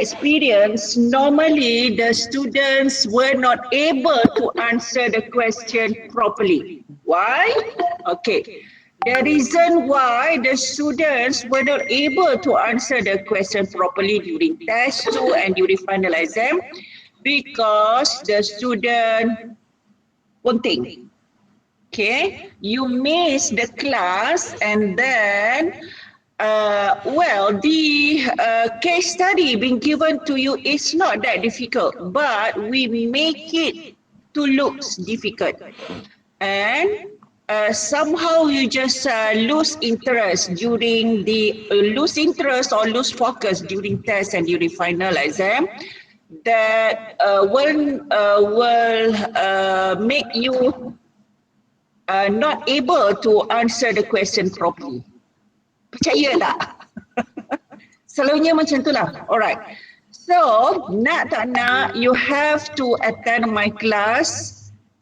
experience, normally the students were not able to answer the question properly. Why? Okay. The reason why the students were not able to answer the question properly during test 2 and during final exam, because the student ponting. Okay, you miss the class, and then the case study being given to you is not that difficult, but we make it to look difficult, and somehow you just lose interest during the lose interest or lose focus during test and during final exam. That will make you not able to answer the question properly. Percaya tak? Selalunya macam itulah. Alright. So, nak tak nak, you have to attend my class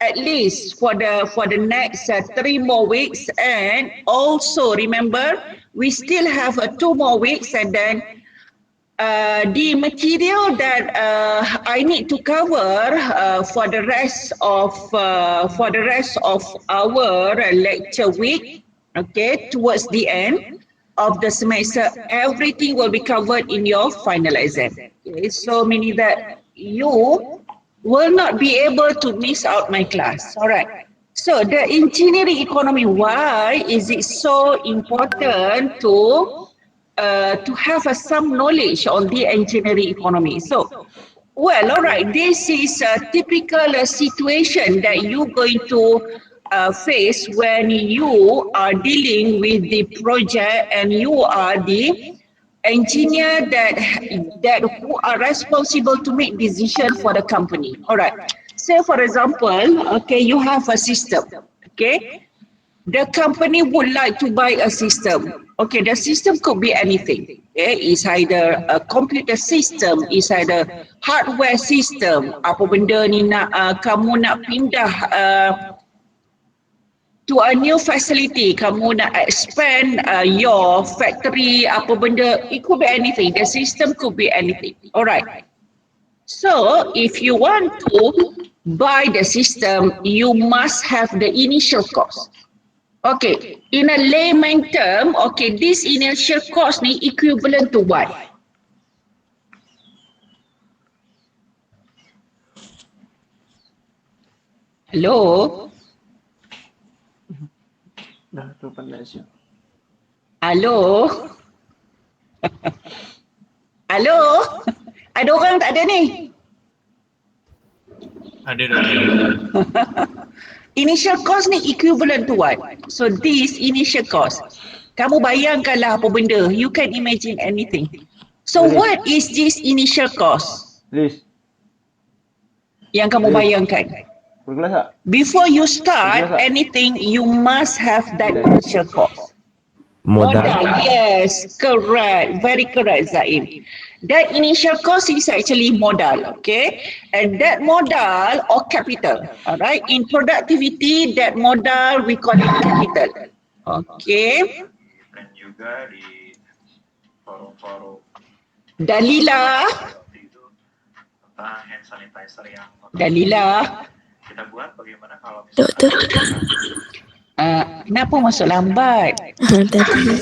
at least for the next 3 more weeks, and also remember we still have 2 more weeks, and then the material that I need to cover for the rest of our lecture week, okay, towards the end of the semester, everything will be covered in your final exam. Okay, so meaning that you will not be able to miss out my class. All right. So the engineering economy, why is it so important to have some knowledge on the engineering economy? So, well, all right, this is a typical situation that you're going to face when you are dealing with the project and you are the engineer that who are responsible to make decision for the company. All right. Say for example, okay, you have a system. Okay, the company would like to buy a system. Okay, the system could be anything. Okay, it's either a computer system, it's either hardware system. Apa benda ni nak kamu nak pindah to a new facility, kamu nak expand your factory, apa benda, it could be anything. The system could be anything. Alright. So, if you want to buy the system, you must have the initial cost. Okay, in a layman term, okay, this initial cost ni equivalent to what? Hello? Dah tu pandai siap. Halo? Halo? Ada orang tak ada ni? Ada dah. Initial cost ni equivalent to what? So this initial cost, kamu bayangkanlah apa benda, you can imagine anything. So what is this initial cost Liz, yang kamu bayangkan? berkelas tak? Before you start anything, you must have that initial cost. Modal. Yes, correct. Very correct, Zaim. That initial cost is actually modal, okay? And that modal or capital, all right? In productivity, that modal we call it capital, okay? Dan juga di forum-forum Dalila, itu tentang hand sanitizer yang Dalila. kita buat bagaimana kalau misalnya Doktor, Kenapa masuk lambat? tadi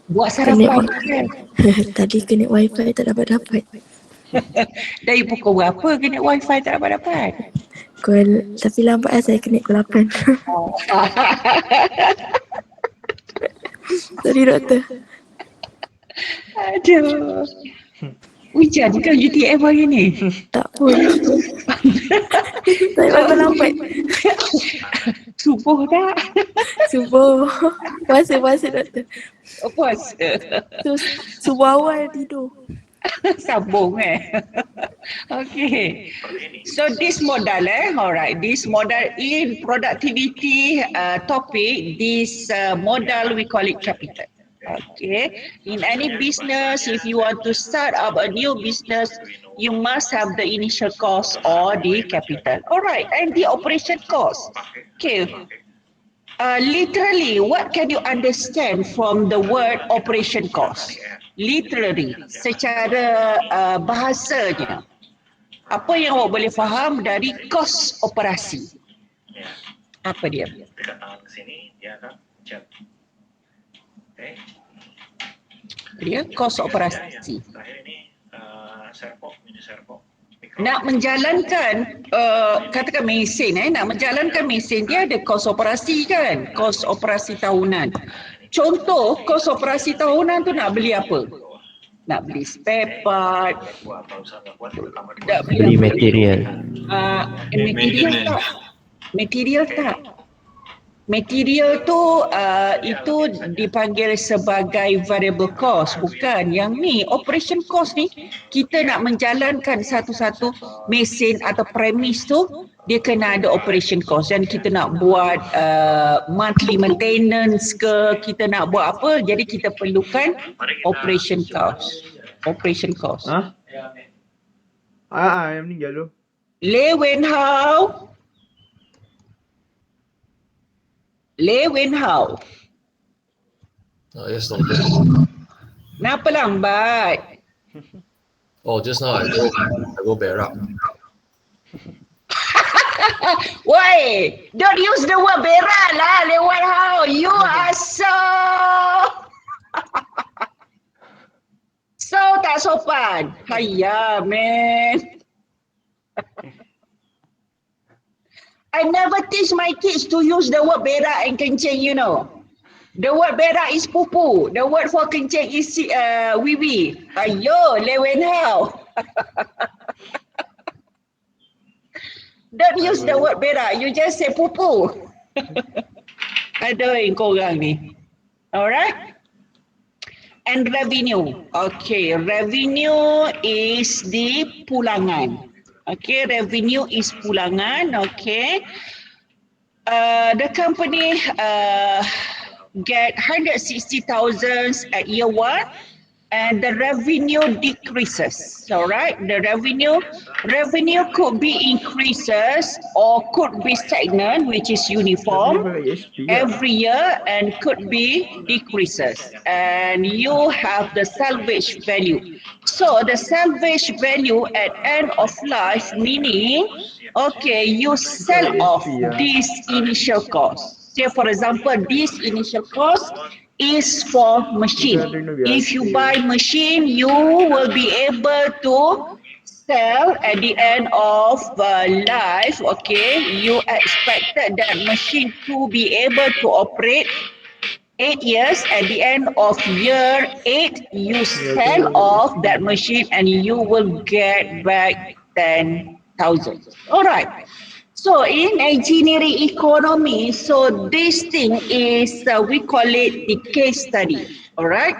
Buat sarapan kan? tadi connect wifi tak dapat. Dari pukul berapa kena wifi tak dapat? Tapi lambat lah saya connect pukul 8. Sorry doktor. Aduh. Hujan ke UTM hari ni? Tak pun. Saya bangun lambat. Subuh tak? Subuh. Puasa doktor. Oh, puasa. Subuh awal tidur. Sambung Okay. So this model alright, this model in productivity topic, this model we call it capital. Okay, in any business, if you want to start up a new business, you must have the initial cost or the capital. Alright, and the operation cost. Okay, literally, what can you understand from the word operation cost? literary, secara bahasanya. Apa yang awak boleh faham dari kos operasi? Ya, Apa dia? dekat tangan ke sini dia akan chat. Oke. Dia kos Yang operasi. terakhir ini servo, mini servo. Mikro. Nak menjalankan katakan mesin nak menjalankan mesin dia ada kos operasi kan, kos operasi tahunan. Contoh kos operasi tahunan tu nak beli apa? Nak beli spare part, Buat kalau misalnya buat itu kamar nak Beli material. material tak? Material tak? Material tu itu dipanggil sebagai variable cost, bukan. Yang ni operation cost ni kita nak menjalankan satu-satu mesin atau premis tu dia kena ada operation cost dan kita nak buat monthly maintenance ke, kita nak buat apa, jadi kita perlukan operation cost. Operation cost. Ha? Yang meninggal tu. Lê Wen Hao. Lê Wen Hao. Yes, doctor. Kenapa lambat? Oh, just now I go berak. Woi, don't use the word berak lah, Lê Wen Hao. You are so tak sopan. Hayya, man. I never teach my kids to use the word berak and kencing, you know. The word berak is pupu. The word for kencing is wiwi. Ayo, Lê Wen Hao. Don't use the word berak. You just say pupu. Aduh, korang ni. Alright. And revenue. Okay, revenue is the pulangan. Okay, revenue is pulangan. Okay. The company get 160,000 at year 1 and the revenue decreases. Alright, the revenue could be increases or could be stagnant, which is uniform every year, and could be decreases. And you have the salvage value. So the salvage value at end of life, meaning, okay, you sell off this initial cost. Say for example, this initial cost is for machine. If you buy machine, you will be able to sell at the end of life. Okay, you expected that machine to be able to operate 8 years. At the end of year 8, you sell off that machine and you will get back 10,000. All right. So in engineering economy, so this thing is, we call it the case study, all right?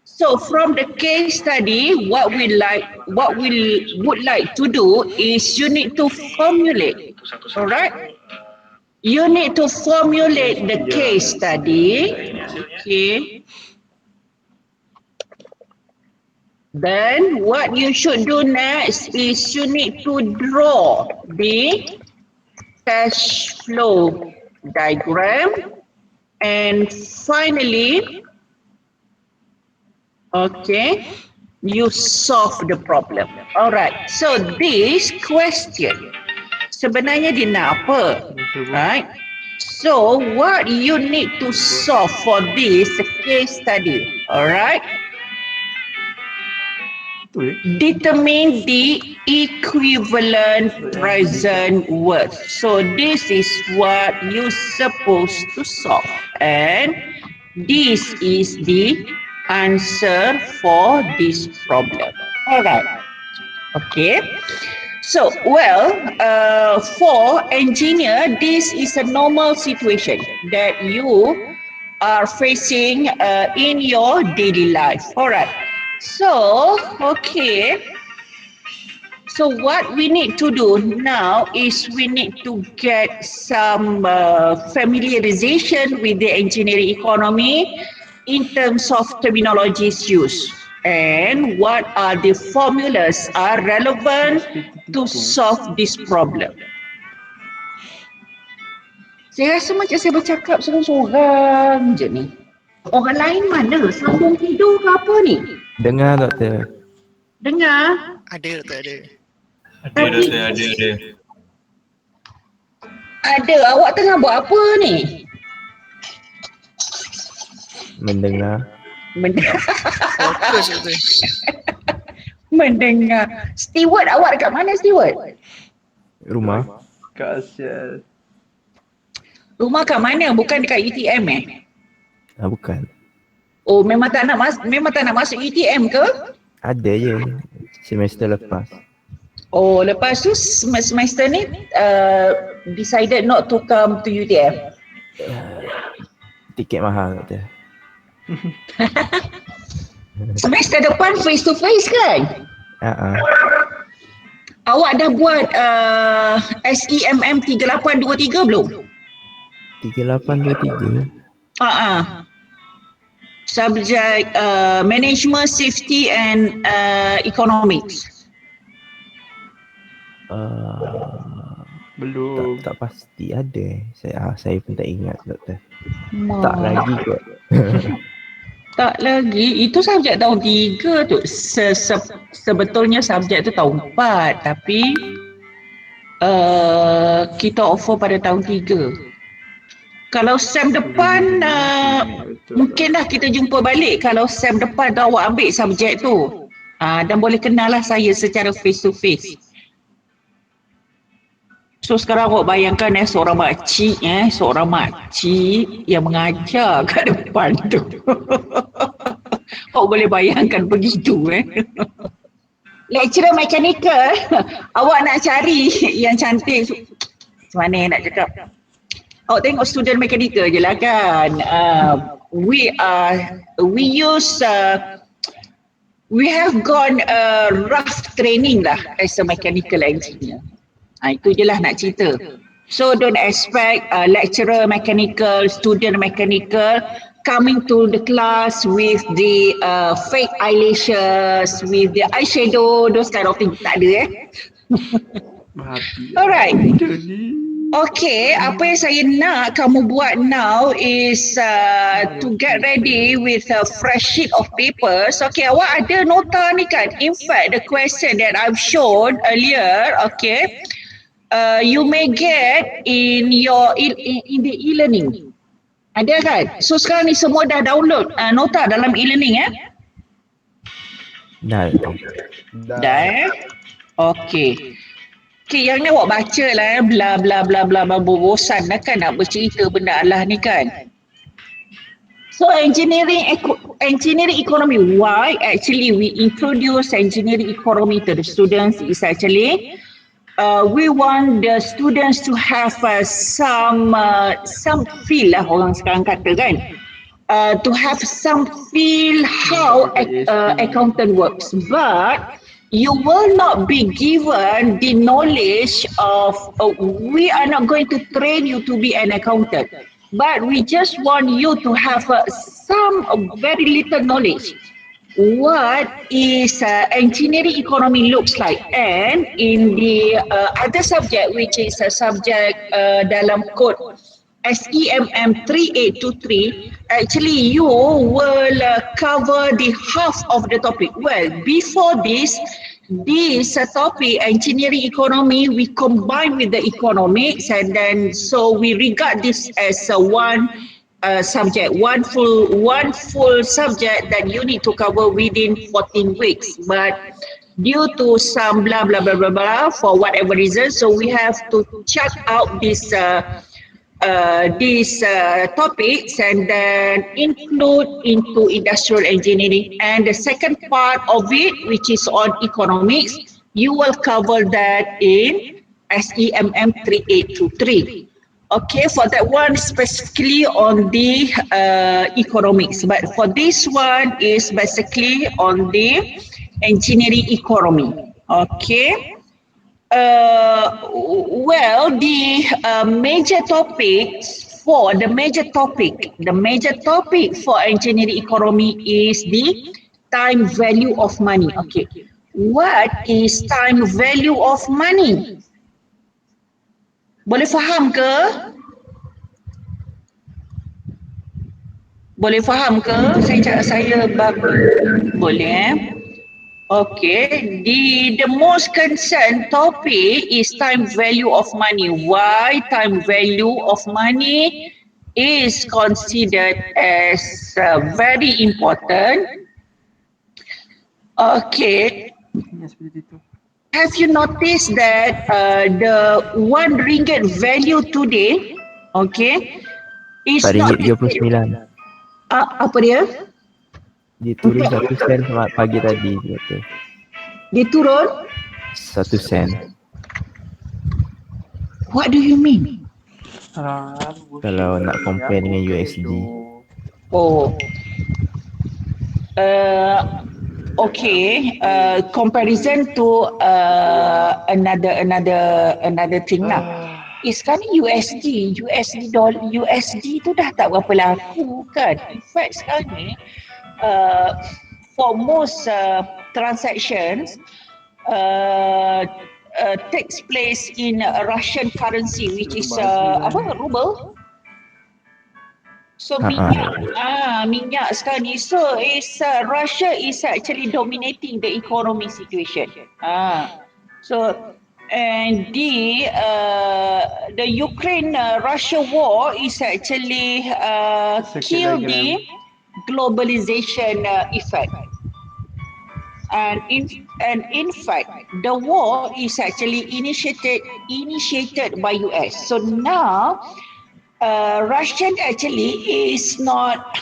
So from the case study, what we would like to do is you need to formulate, all right? You need to formulate the case study, okay? Then what you should do next is you need to draw the cash flow diagram, and finally, okay, you solve the problem. All right, so this question sebenarnya dia nak apa, right? So what you need to solve for this case study, all right? Determine the equivalent present worth. So this is what you're supposed to solve, and this is the answer for this problem. All right. Okay. So, well, for engineer, this is a normal situation that you are facing in your daily life. All right. So, okay. So what we need to do now is we need to get some familiarization with the engineering economy in terms of terminologies used and what are the formulas are relevant to solve this problem. Saya rasa macam saya bercakap seorang-seorang je ni. Orang lain mana? Sambung tidur ke apa ni? Dengar doktor. Dengar. Ada doktor, ada. Ada doktor, ada. Ada. Awak tengah buat apa ni? Mendengar. Mendengar. Fokus doktor. Mendengar. Steward awak dekat mana steward? Rumah. Kasihan. Rumah kat mana? Bukan dekat UTM Bukan. Oh, memang tak nak masuk UTM ke? Ada je. Semester lepas. Oh, lepas tu semester ni decided not to come to UTM. Tiket mahal doktor. Semester depan face to face kan? Awak dah buat SEMM 3823 belum? 3823. Subjek Management, Safety and Economics. Belum. Tak pasti ada. Saya pun tak ingat doktor. Tak lagi kot. Tak lagi. Itu subjek tahun 3 tu. Sebetulnya subjek tu tahun 4. Tapi kita offer pada tahun 3. Kalau SEM depan mungkinlah kita jumpa balik. Kalau SEM depan tu awak ambil subjek tu. Dan boleh kenal lah saya secara face to face. So sekarang awak bayangkan seorang makcik yang mengajar kat depan tu. Awak boleh bayangkan begitu Lecturer mechanical, awak nak cari yang cantik. Macam mana nak cakap? Awak tengok student mechanical je lah kan. We have gone rough training lah as a mechanical engineer. Itu je lah nak cerita. So don't expect lecturer mechanical, student mechanical coming to the class with the fake eyelashes, with the eyeshadow, those kind of things. Tak ada Alright. Okay, apa yang saya nak kamu buat now is to get ready with a fresh sheet of papers. Okay, awak ada nota ni kan? In fact, the question that I've shown earlier, okay, you may get in your in the e-learning. Ada kan? So sekarang ni semua dah download nota dalam e-learning Dah. Okay. Okay, yang ni awak baca lah bla bla bla bla bosan dah kan nak bercerita benda Allah ni kan. So engineering economy, why actually we introduce engineering economy to the students is actually we want the students to have some feel lah orang sekarang kata kan. To have some feel how accountant works, but you will not be given the knowledge of, we are not going to train you to be an accountant, but we just want you to have some very little knowledge. What is engineering economy looks like, and in the other subject which is a subject dalam code SEMM 3823, actually you will cover the half of the topic. Well, before this topic, engineering economy, we combine with the economics, and then so we regard this as one subject, one full subject that you need to cover within 14 weeks. But due to some blah blah blah blah blah for whatever reason, so we have to check out these topics and then include into industrial engineering. And the second part of it, which is on economics, you will cover that in SEMM 3823. Okay, for that one specifically on the economics, but for this one is basically on the engineering economy. Okay. Well, the major topics for engineering economy is the time value of money. Okay, what is time value of money? Boleh faham ke? Boleh faham ke? Saya boleh. Okay, the most concerned topic is time value of money. Why time value of money is considered as very important? Okay, Ya, seperti itu. have you noticed that the 1 ringgit value today, okay, is not RM4.39. apa dia? Dia turun 1 sen pagi tadi, Doktor. Dia turun? 1 sen. What do you mean? Kalau nak compare dengan USD. Oh. Okay. Comparison to another thing lah. Sekarang USD tu dah tak berapa laku kan. In fact sekarang ni for most transactions takes place in Russian currency, which is ruble. So minyak sekarang ni, so Russia is actually dominating the economy situation. So and the Ukraine Russia war is actually kill the globalization effect. And in fact, the war is actually initiated by US. So now, Russia actually is not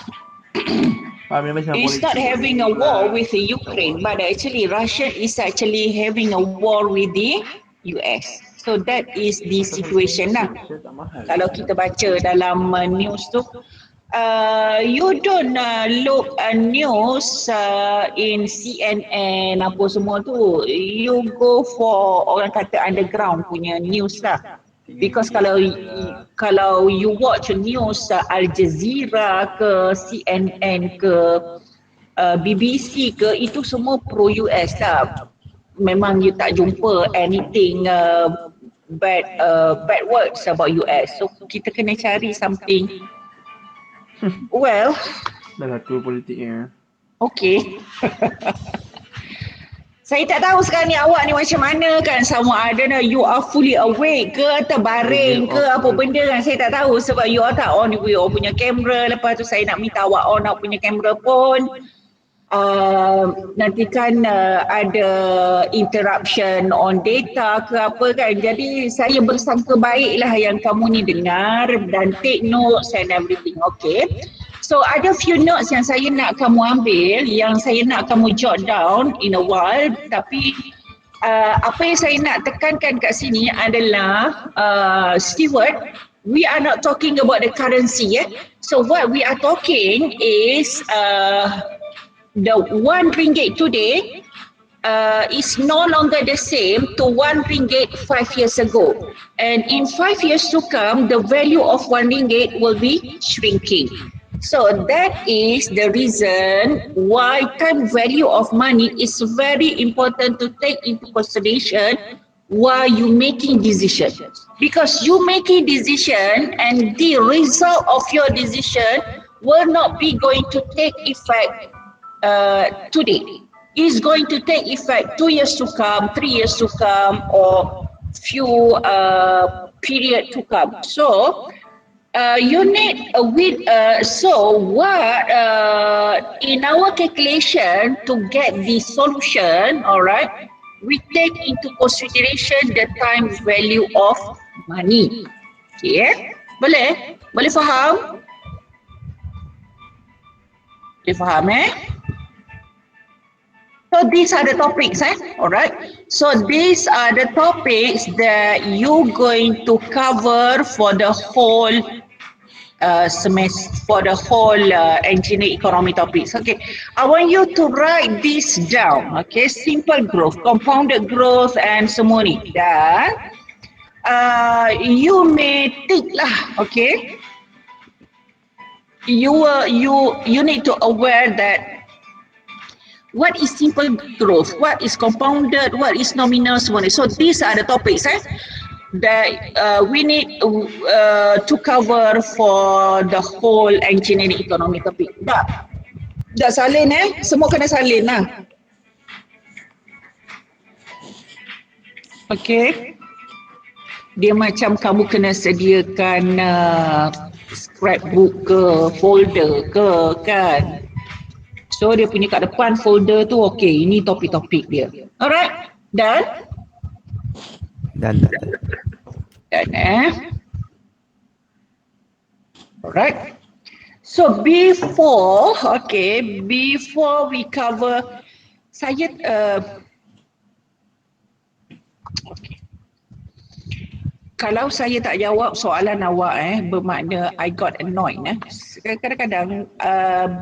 having a war with the Ukraine, but actually Russia is actually having a war with the US. So that is the situation lah. Kalau kita baca dalam news tu, you don't look news in CNN apa semua tu. You go for orang kata underground punya news lah. Because kalau you watch news Al Jazeera ke CNN ke BBC ke, itu semua pro US lah. Memang you tak jumpa anything bad words about US. So kita kena cari something. Well, dah laku politiknya. Okay. Saya tak tahu sekarang ni awak ni macam mana kan, sama ada you are fully awake ke, terbaring ke, apa benda kan, saya tak tahu sebab you all tak on you punya kamera. Lepas tu saya nak minta awak on awak punya kamera pun. Nanti kan ada interruption on data ke apa kan. Jadi saya bersangka baiklah yang kamu ni dengar dan take notes and everything. Okay. So ada few notes yang saya nak kamu ambil, yang saya nak kamu jot down in a while. Tapi apa yang saya nak tekankan kat sini adalah Stewart, we are not talking about the currency. So what we are talking is the 1 ringgit today is no longer the same to 1 ringgit 5 years ago. And in 5 years to come, the value of 1 ringgit will be shrinking. So that is the reason why time value of money is very important to take into consideration while you making decision. Because you making decision and the result of your decision will not be going to take effect today. Is going to take effect 2 years to come, 3 years to come, or few period to come. So you need so what in our calculation to get the solution, all right, we take into consideration the time value of money. Okay, boleh faham? Boleh faham So these are the topics, alright. So these are the topics that you're going to cover for the whole semester, for the whole engineering economy topics. Okay, I want you to write this down. Okay, simple growth, compounded growth, and semua ni. Dan you may think lah, okay. You need to aware that what is simple growth, what is compounded, what is nominal, so these are the topics. that we need to cover for the whole engineering economy topic. Dah salin semua kena salin lah. Okay. Dia macam kamu kena sediakan scrapbook ke, folder ke kan. So dia punya kat depan folder tu okay, ini topik-topik dia. Alright, done? Dan. Done Alright. So before we cover, saya okay. Kalau saya tak jawab soalan awak bermakna I got annoyed Kadang-kadang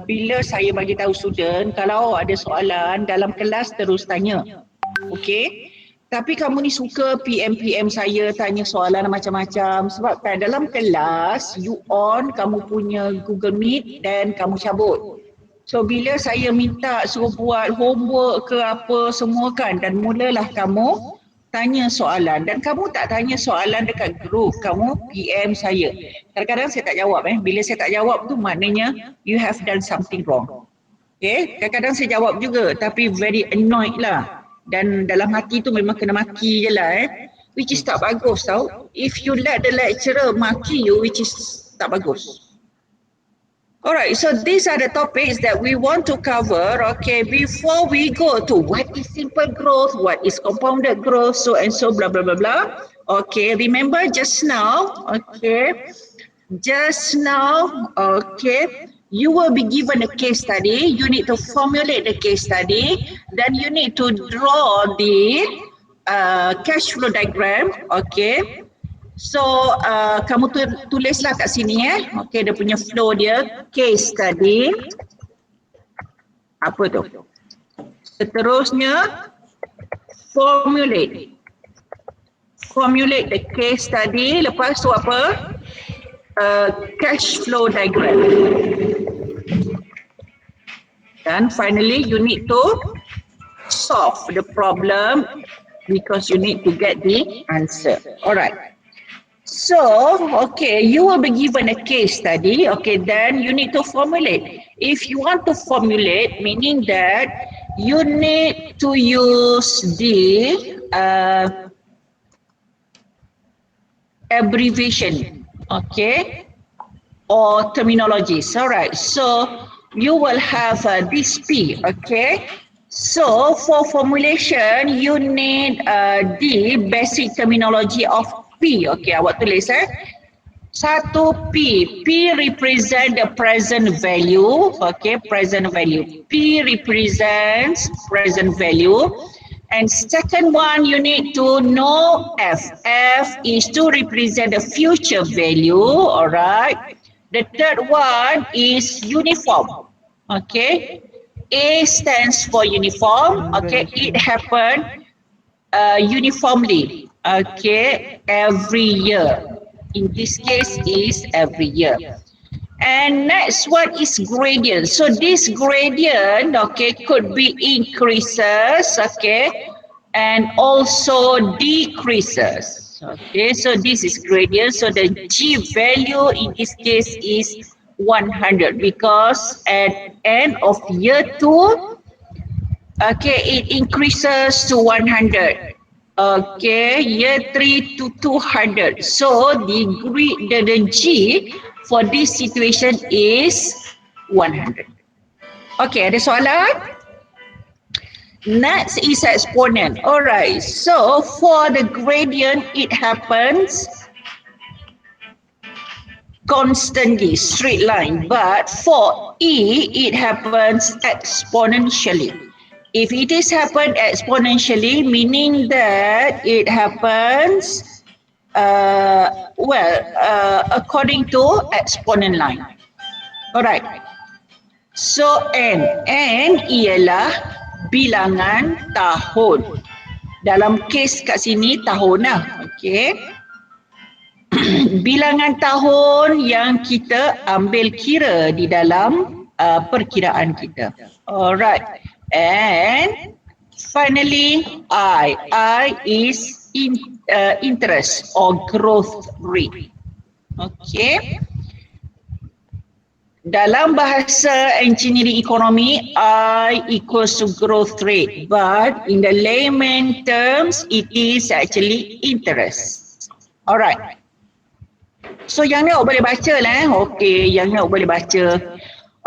bila saya bagi tahu student, kalau ada soalan dalam kelas terus tanya. Okey? Tapi kamu ni suka PM saya tanya soalan macam-macam sebab kan dalam kelas you on kamu punya Google Meet dan kamu cabut. So bila saya minta suruh buat homework ke apa semua kan, dan mulalah kamu tanya soalan, dan kamu tak tanya soalan dekat grup, kamu PM saya. Kadang-kadang saya tak jawab bila saya tak jawab tu maknanya you have done something wrong. Okay, kadang-kadang saya jawab juga tapi very annoyed lah, dan dalam hati tu memang kena maki je lah which is tak bagus tau. If you let the lecturer maki you, which is tak bagus. Alright, so these are the topics that we want to cover, okay, before we go to what is simple growth, what is compounded growth, so and so, blah, blah, blah, blah. Okay, remember just now, okay, you will be given a case study, you need to formulate the case study, then you need to draw the cash flow diagram, okay. So kamu tulislah kat sini okay, dia punya flow dia, case study. Apa tu? Seterusnya formulate the case study. Lepas tu apa? Cash flow diagram. Dan finally you need to solve the problem because you need to get the answer. Alright. So, okay, you will be given a case study, okay, then you need to formulate. If you want to formulate, meaning that you need to use the abbreviation, okay, or terminologies, alright. So, you will have this P, okay. So, for formulation, you need the basic terminology of P, okay, awak tulis Satu P. P represent the present value, okay, present value. P represents present value. And second one, you need to know F. F is to represent the future value, alright. The third one is uniform, okay. A stands for uniform, okay, it happened uniformly. Okay, every year. In this case is every year. And next one is gradient. So this gradient, okay, could be increases, okay, and also decreases. Okay, so this is gradient. So the G value in this case is 100 because at end of year 2, okay, it increases to 100. Okay, year 3 to 200. So the G for this situation is 100. Okay, ada soalan? Next is exponent. Alright, so for the gradient, it happens constantly, straight line. But for E, it happens exponentially. If it is happened exponentially, meaning that it happens, according to exponent line. Alright. So N ialah bilangan tahun. Dalam kes kat sini tahun lah. Okay. Bilangan tahun yang kita ambil kira di dalam perkiraan kita. Alright. And finally, I is interest or growth rate. Okay. Dalam bahasa engineering ekonomi, I equals to growth rate. But in the layman terms, it is actually interest. Alright. So yang ni awak boleh baca lah. Okay, yang ni awak boleh baca.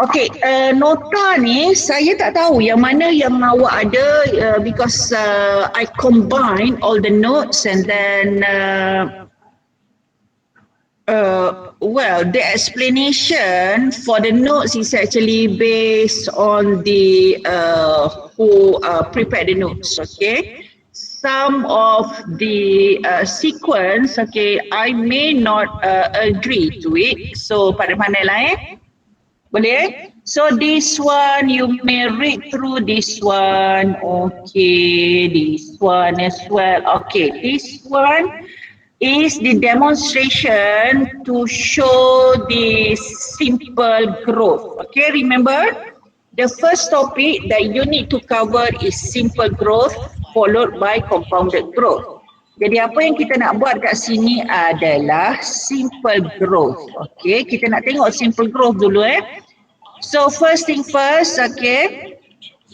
Okay, nota ni saya tak tahu yang mana yang awak ada because I combine all the notes and then well, the explanation for the notes is actually based on the who prepared the notes, okay? Some of the sequence, okay, I may not agree to it. So, pandai-pandai lah boleh? So, this one, you may read through this one. Okay, this one as well. Okay, this one is the demonstration to show the simple growth. Okay, remember the first topic that you need to cover is simple growth followed by compounded growth. Jadi apa yang kita nak buat kat sini adalah simple growth. Okay, kita nak tengok simple growth dulu So first thing first, okay,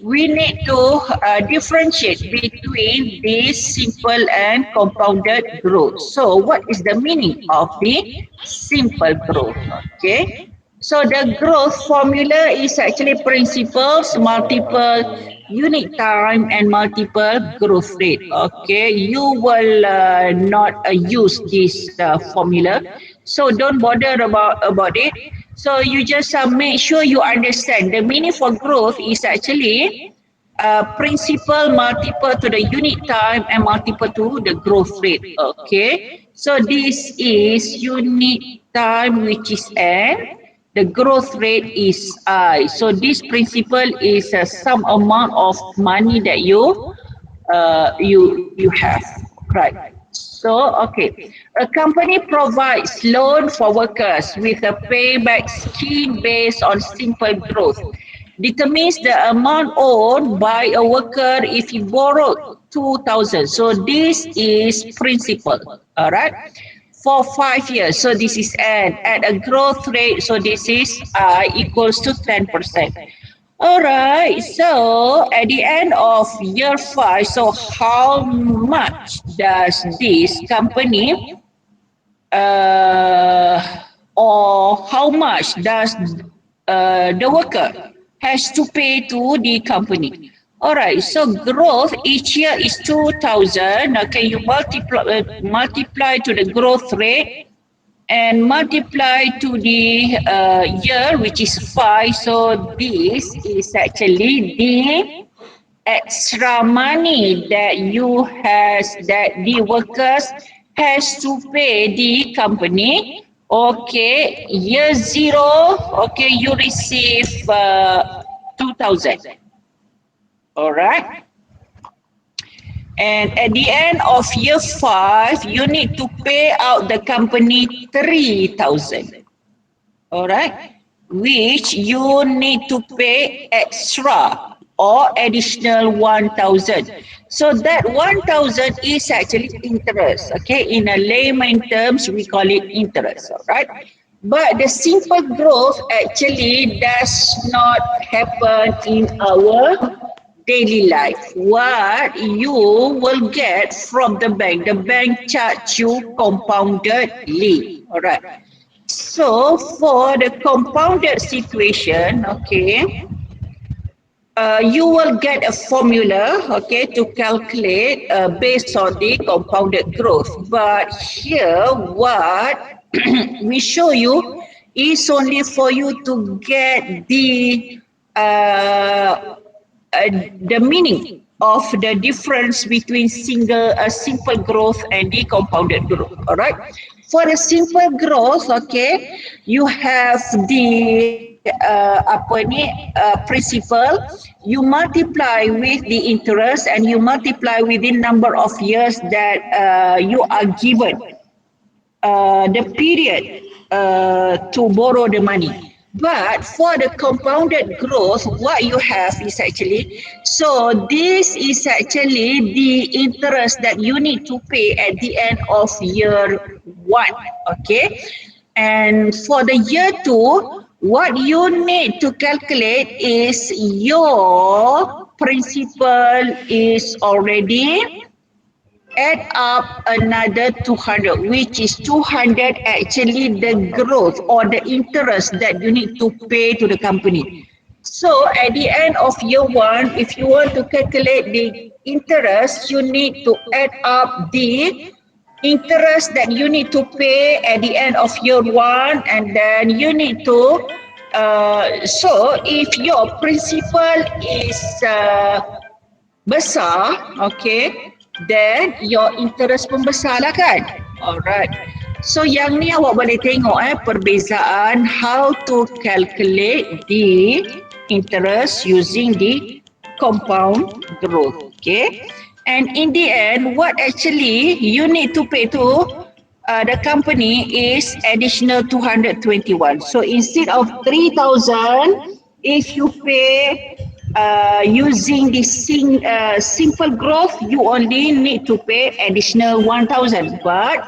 we need to differentiate between this simple and compounded growth. So what is the meaning of the simple growth? Okay, so the growth formula is actually principles, multiple unit time and multiple growth rate. Okay, you will not use this formula, so don't bother about it. So you just make sure you understand the meaning for growth is actually principal multiple to the unit time and multiple to the growth rate. Okay, so this is unit time which is N, the growth rate is I. So this principal is some amount of money that you have, right? So, okay, a company provides loan for workers with a payback scheme based on simple growth. Determines the amount owed by a worker if he borrowed 2,000. So this is principal, all right, for 5 years. So this is N at a growth rate. So this is I equals to 10%. All right, so at the end of year 5, so how much does this company or how much does the worker has to pay to the company? All right, so growth each year is 2,000. Okay, you multiply to the growth rate and multiply to the year, which is 5. So this is actually the extra money that the workers has to pay the company. Okay, year 0, okay, you receive 2,000. All right. And at the end of year 5, you need to pay out the company 3,000. All right, which you need to pay extra or additional 1,000. So that 1,000 is actually interest. Okay, in a layman terms, we call it interest. All right. But the simple growth actually does not happen in our daily life. What you will get from the bank charge you compoundedly. All right. So for the compounded situation, okay, you will get a formula, okay, to calculate based on the compounded growth. But here, what we show you is only for you to get the meaning of the difference between simple growth and the compounded growth. All right. For the simple growth, okay, you have the principal. You multiply with the interest and you multiply within number of years that you are given the period to borrow the money. But for the compounded growth, what you have is actually, so this is actually the interest that you need to pay at the end of year 1. Okay. And for the year 2, what you need to calculate is your principal is already add up another 200, which is 200 actually the growth or the interest that you need to pay to the company. So at the end of year 1, if you want to calculate the interest, you need to add up the interest that you need to pay at the end of year 1, and then you need to so if your principal is besar, okay, then your interest pun besar lah kan. Alright. So yang ni awak boleh tengok perbezaan how to calculate the interest using the compound growth. Okay. And in the end, what actually you need to pay to the company is additional 221. So instead of 3,000, if you pay using the simple growth, you only need to pay additional 1,000. But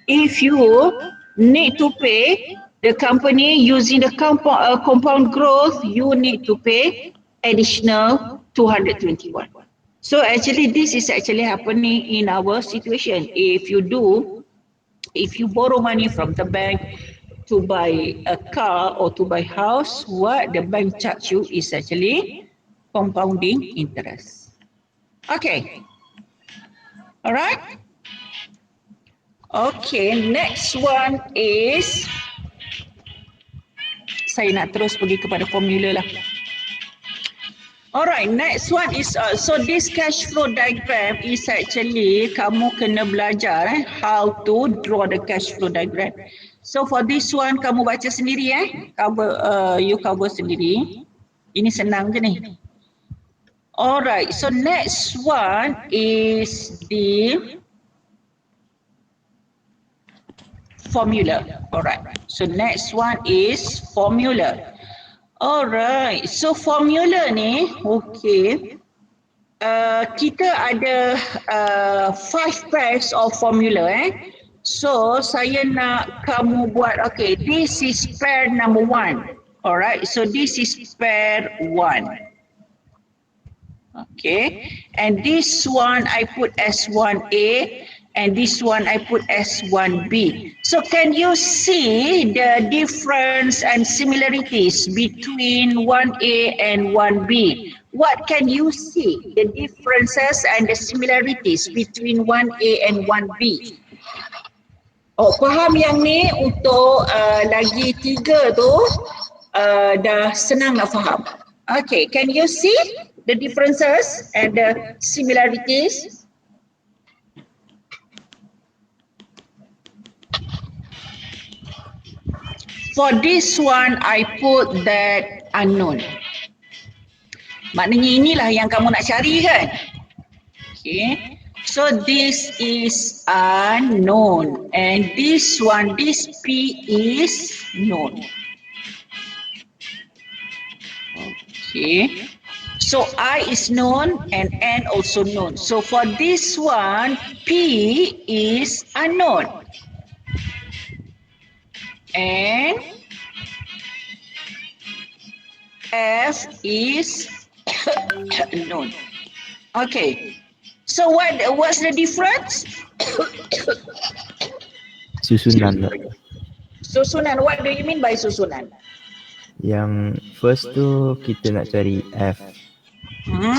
if you need to pay the company using the compound growth, you need to pay additional 221. So actually, this is actually happening in our situation. If you borrow money from the bank to buy a car or to buy house, what the bank charge you is actually compounding interest. Okay. All right. Okay, next one is, saya nak terus pergi kepada formula lah. Alright, next one is, so this cash flow diagram is actually, kamu kena belajar how to draw the cash flow diagram. So for this one, kamu baca sendiri you cover sendiri. Ini senang je ni. Alright, so next one is the formula. Alright, so next one is formula. Alright, so formula ni, okay. Kita ada 5 pairs of formula So saya nak kamu buat, okay, this is pair number 1. Alright, so this is pair 1. Okay, and this one I put as 1A and this one I put as 1B. So can you see the difference and similarities between 1A and 1B? What can you see the differences and the similarities between 1A and 1B? Oh, faham yang ni untuk lagi 3 tu dah senang nak faham. Okay, can you see the differences and the similarities? For this one, I put that unknown. Maknanya inilah yang kamu nak cari kan? Okay. So this is unknown. And this one, this P is known. Okay. So I is known and N also known. So for this one, P is unknown. And F is known. Okay. So what's the difference? Susunan. Susunan. What do you mean by susunan? Yang first tu kita nak cari F.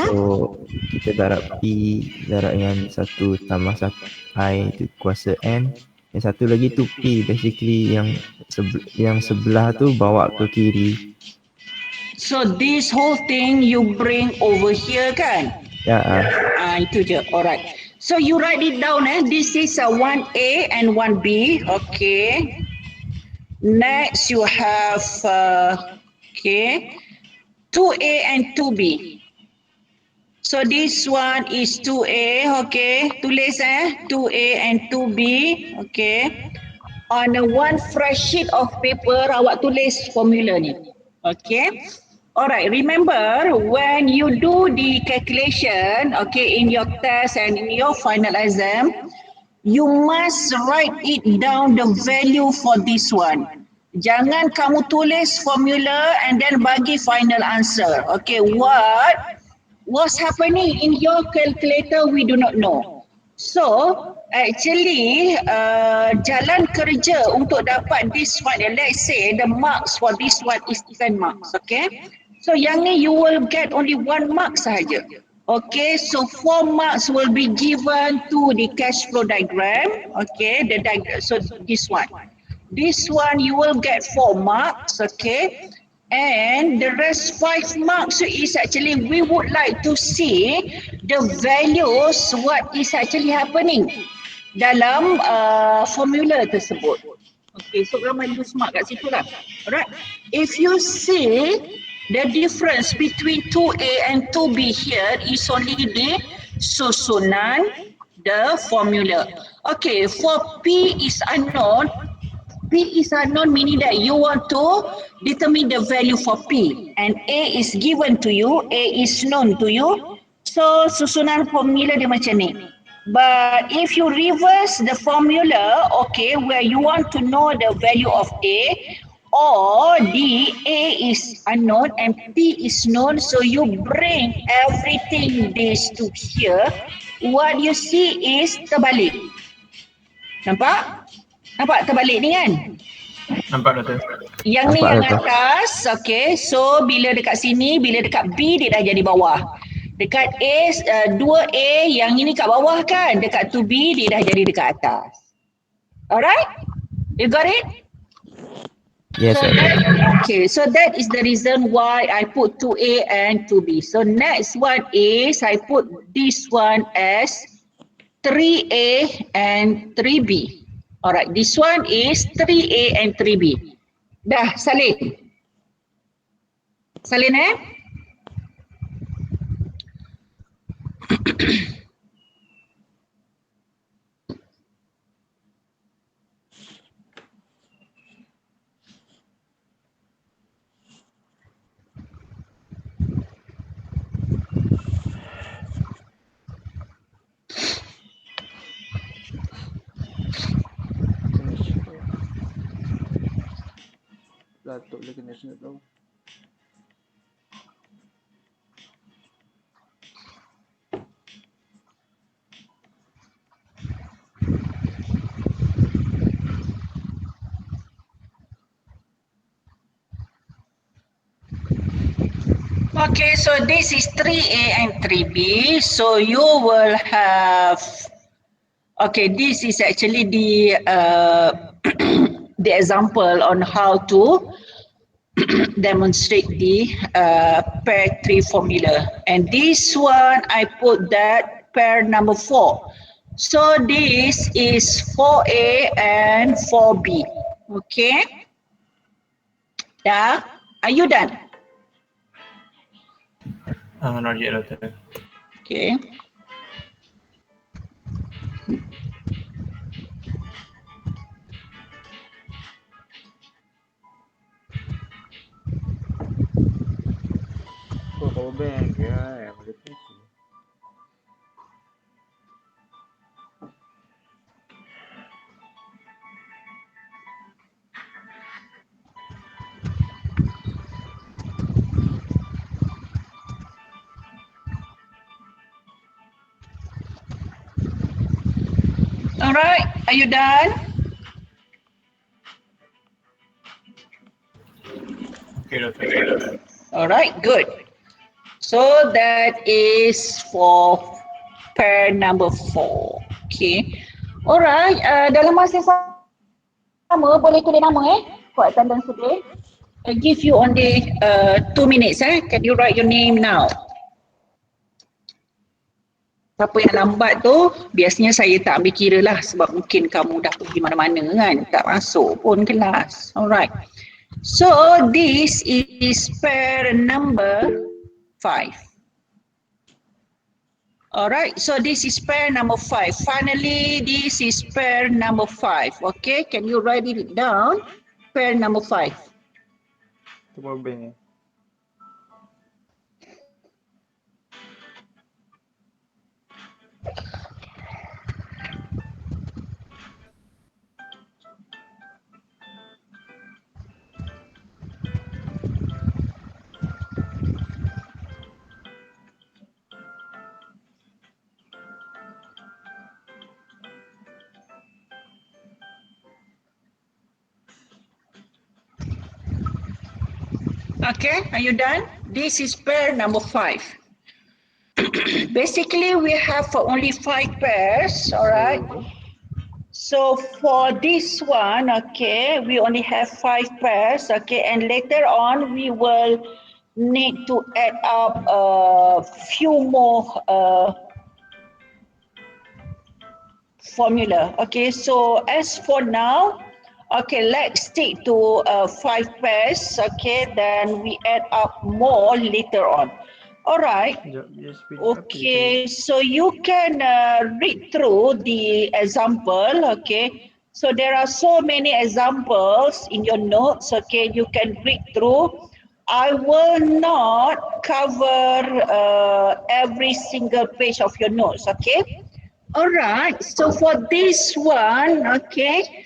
So kita darab P darab dengan 1 tambah 1 I tu kuasa N. Yang satu lagi tu P, basically yang sebelah tu bawa ke kiri. So this whole thing you bring over here kan? Ya. Itu je. Alright. So you write it down This is a 1A and 1B. Okay. Next you have 2A and 2B. So this one is 2A, okay. Tulis 2A and 2B, okay. On one fresh sheet of paper, awak tulis formula ni. Okay. All right. Remember, when you do the calculation, okay, in your test and in your final exam, you must write it down the value for this one. Jangan kamu tulis formula and then bagi final answer. Okay, what's happening in your calculator we do not know. So actually jalan kerja untuk dapat this one, let's say the marks for this one is 10 marks, okay? So yang ni you will get only 1 mark sahaja. Okay, so 4 marks will be given to the cash flow diagram. Okay, so this one. This one you will get 4 marks, okay? And the rest 5 marks is actually we would like to see the values what is actually happening dalam formula tersebut. Okay, so ramai lose mark kat situ lah. Alright, if you see the difference between 2A and 2B here is only the susunan, the formula. Okay, for P is unknown. P is unknown meaning that you want to determine the value for P. And A is given to you, A is known to you. So susunan formula dia macam ni. But if you reverse the formula, okay, where you want to know the value of A, or the A is unknown and P is known, so you bring everything this to here, what you see is terbalik. Nampak? Nampak terbalik ni kan? Nampak Doktor? Yang ni Nampak, yang Doktor. atas, okay, so bila dekat sini, bila dekat B dia dah jadi bawah. Dekat A, 2A yang ini kat bawah kan, dekat 2B dia dah jadi dekat atas. Alright? You got it? Yes, So Doktor. okay, so that is the reason why I put 2A and 2B. So next one is I put this one as 3A and 3B. Alright, this one is 3A and 3B. Dah, salin. Salin Latuk dia kena sengat tau. Okay, so this is 3A and 3B. So you will have, okay, this is actually the the example on how to demonstrate the pair 3 formula. And this one, I put that pair number 4. So this is 4A and 4B. Okay? Yeah? Are you done? Not yet Doktor. Okay. Oh, power bank. Ya, boleh tu. All right. Are you done? Okay Doktor. All right, good. So that is for pair number 4. Okay. Alright, dalam masa sama boleh tulis nama for attendance today. I give you only 2 minutes. Can you write your name now? Siapa yang lambat tu, biasanya saya tak ambil kira lah sebab mungkin kamu dah pergi mana-mana kan, tak masuk pun kelas. Alright. So this is pair number 5. Alright, so this is pair number 5. Finally, this is pair number 5. Okay, can you write it down? Pair number 5. Itu power bank eh. Okay, are you done? This is pair number 5. Basically, we have only 5 pairs, all right? So for this one, okay, we only have 5 pairs, okay, and later on we will need to add up a few more formula. Okay, so as for now, okay, let's stick to 5 pairs, okay, then we add up more later on. All right. Sekejap, dia speed up Okay, so you can read through the example, okay. So there are so many examples in your notes, okay, you can read through. I will not cover every single page of your notes, okay. All right, so for this one, okay,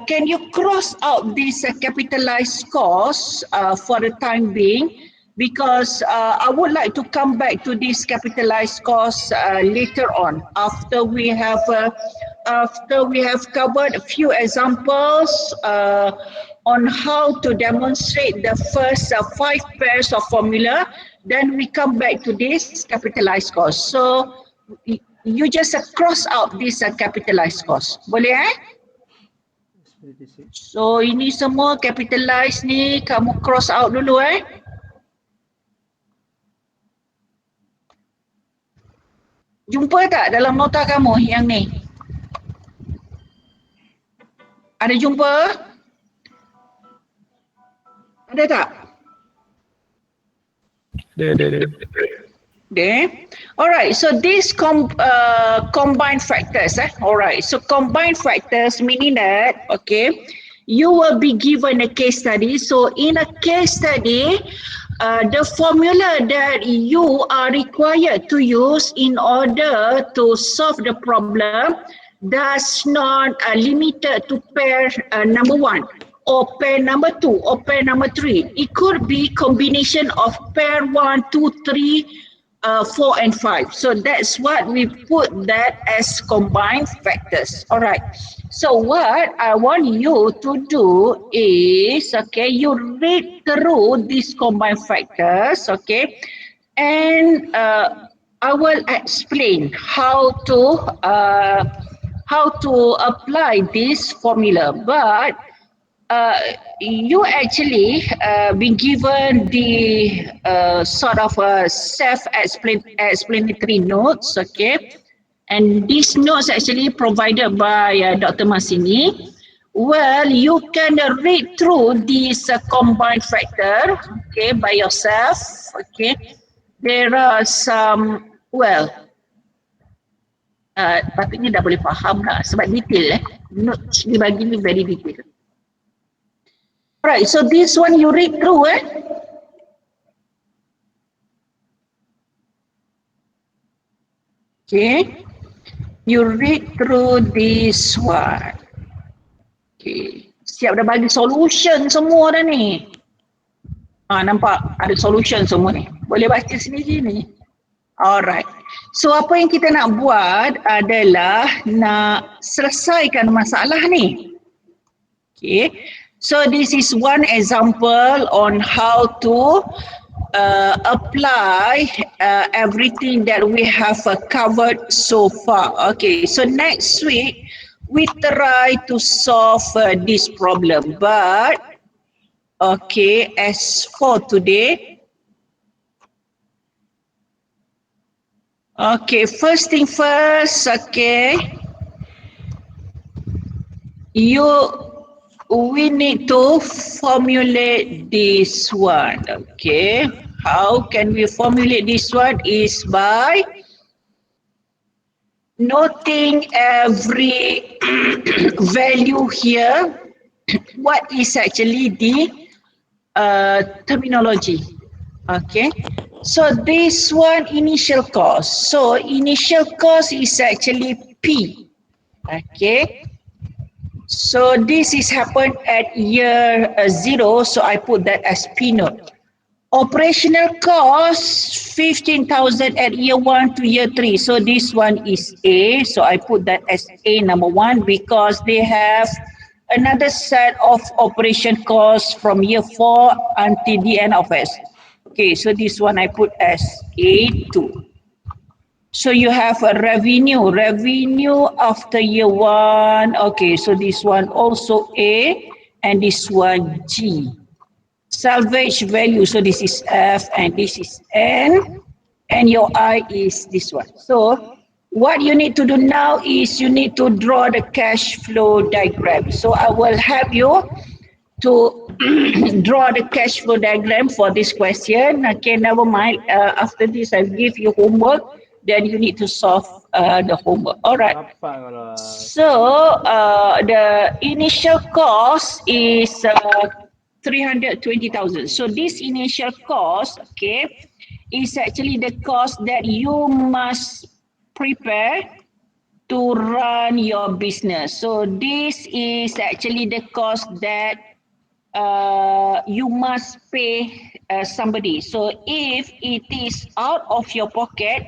can you cross out this capitalized cost for the time being? Because I would like to come back to this capitalized cost later on after we have covered a few examples on how to demonstrate the first 5 pairs of formula. Then we come back to this capitalized cost. So you just cross out this capitalized cost. Boleh speed 86. So ini semua capitalized ni kamu cross out dulu Jumpa tak dalam nota kamu yang ni? Ada jumpa? Ada tak? Ada. There. Alright, so these combined factors. Alright, so combined factors meaning that, okay, you will be given a case study. So in a case study, the formula that you are required to use in order to solve the problem does not limited to pair number 1 or pair number 2 or pair number 3. It could be combination of pair 1, 2, 3, 4 and 5. So that's what we put that as combined factors. All right. So what I want you to do is, okay, you read through these combined factors, okay, and I will explain how to apply this formula. But you actually been given the sort of self-explanatory notes, okay? And these notes actually provided by Dr. Masini. Well, you can read through this combined factor, okay, by yourself, okay? There are some, well, patutnya dah boleh faham lah sebab detail notes dibagi ni very detail. Right, so this one you read through Okay, you read through this one. Okay, siap dah bagi solution semua dah ni. Nampak ada solution semua ni. Boleh baca sendiri ni. Alright, so apa yang kita nak buat adalah nak selesaikan masalah ni. Okay. So this is one example on how to apply everything that we have covered so far. Okay, so next week we try to solve this problem. But okay, as for today, okay, first thing first, okay, we need to formulate this one, okay? How can we formulate this one is by noting every value here. What is actually the terminology. Okay, so this one initial cost. So initial cost is actually P. Okay, so this is happened at year 0. So I put that as P note. Operational cost 15,000 at year 1 to year 3. So this one is A. So I put that as A number 1 because they have another set of operation costs from year 4 until the end of S. Okay, so this one I put as A2. So you have a revenue after year 1. Okay, so this one also A and this one G. Salvage value, so this is F and this is N and your I is this one. So what you need to do now is you need to draw the cash flow diagram. So I will help you to draw the cash flow diagram for this question. Okay, never mind. After this, I'll give you homework. Then you need to solve the homework. All right. Apa kalau So the initial cost is 320,000. So this initial cost, okay, is actually the cost that you must prepare to run your business. So this is actually the cost that you must pay somebody. So if it is out of your pocket,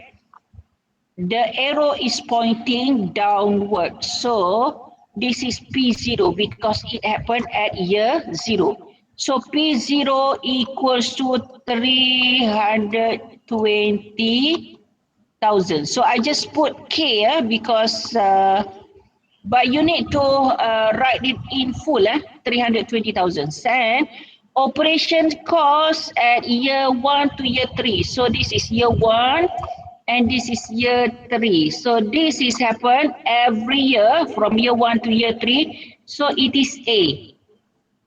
the arrow is pointing downward. So this is P0 because it happened at year 0. So P0 equals to 320,000. So I just put K because, but you need to write it in full, 320,000. And operation cost at year 1 to year 3. So this is year 1 and this is year 3. So this is happen every year from year 1 to year 3. So it is A.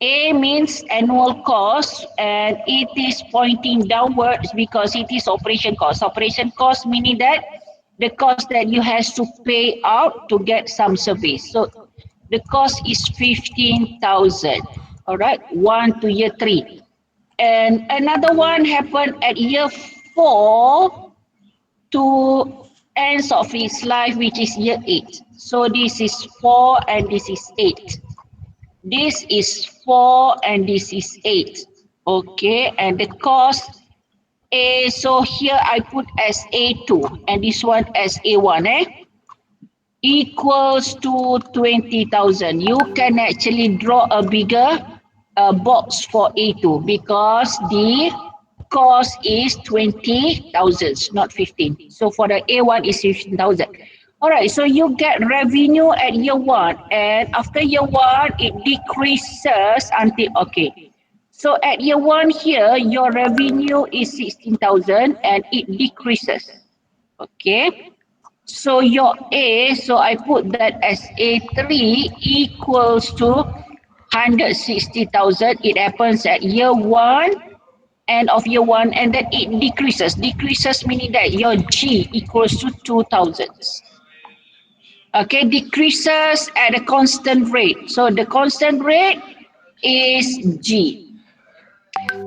A means annual cost and it is pointing downwards because it is operation cost. Operation cost meaning that the cost that you has to pay out to get some service. So the cost is 15,000. All right, 1 to year 3. And another one happened at year 4 to ends of its life, which is year 8. So this is 4 and this is 8. This is 4 and this is 8. Okay, and the cost A, so here I put as A2 and this one as A1, equals to 20,000. You can actually draw a bigger box for A2 because the cost is 20,000, not 15. So for the A1 is 15,000. All right, so you get revenue at year 1 and after year 1, it decreases until, okay. So at year 1 here, your revenue is 16,000 and it decreases. Okay. So your A, so I put that as A3 equals to 160,000. It happens at year 1, end of year 1, and then it decreases. Decreases meaning that your G equals to 2,000. Okay, decreases at a constant rate. So the constant rate is G.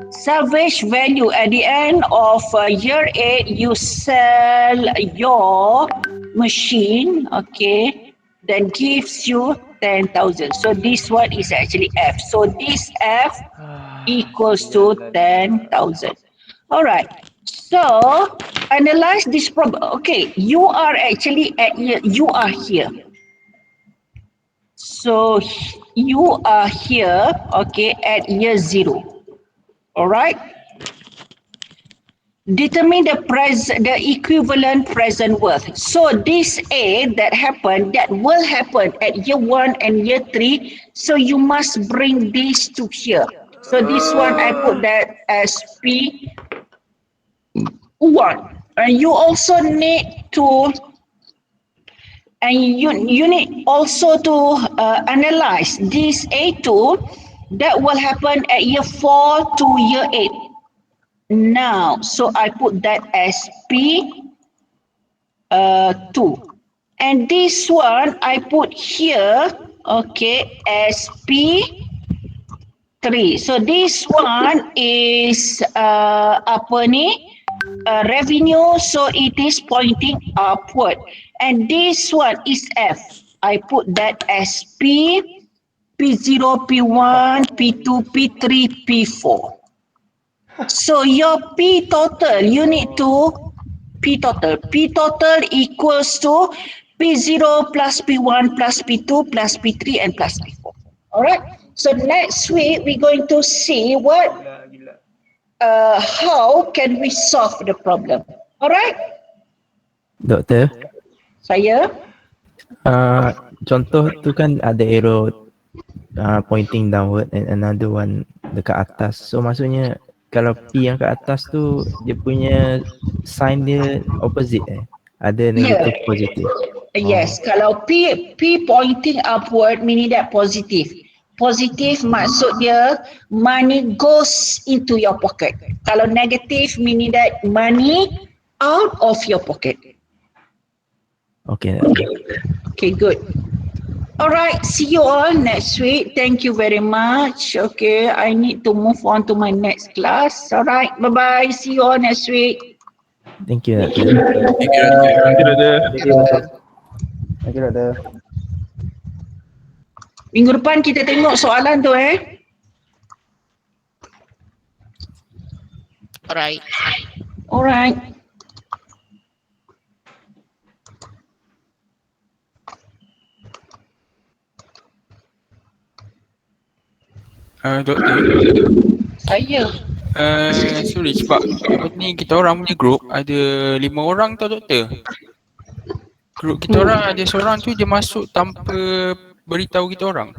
Salvage value at the end of year 8, you sell your machine, okay, then gives you 10,000. So this one is actually F. So this F equals to 10,000. All right. So analyze this problem. Okay, you are actually at year, you are here. So you are here, okay, at year 0. All right. Determine the equivalent present worth. So this A that happened, that will happen at year 1 and year 3. So you must bring this to here. So this one I put that as P1. And you also need to, and you need also to analyze this A2 that will happen at year 4 to year 8. Now, so I put that as P2. And this one I put here, okay, as P3. 3. So this one is revenue, so it is pointing upward. And this one is F. I put that as P, P0, P1, P2, P3, P4. So your P total, you need to P total equals to P0 plus P1 plus P2 plus P3 and plus P4. Alright. So next week we're going to see what how can we solve the problem. Alright? Doktor, Saya contoh tu kan ada arrow pointing downward and another one dekat atas. So maksudnya kalau P yang kat atas tu dia punya sign dia opposite Ada negative positive. yes, kalau P pointing upward meaning that positive. Positive maksud dia money goes into your pocket. Kalau negative meaning that money out of your pocket. Okay. Okay, good. Alright, see you all next week. Thank you very much. Okay, I need to move on to my next class. Alright, bye-bye. See you all next week. Thank you. Doktor. Thank you, Doctor. Thank you, Doktor. Minggu depan kita tengok soalan tu Alright. Alright. Doktor, Saya. sorry sebab apa ni kita orang punya group ada 5 orang tau doktor. Group kita orang ada seorang tu dia masuk tanpa beritahu kita orang.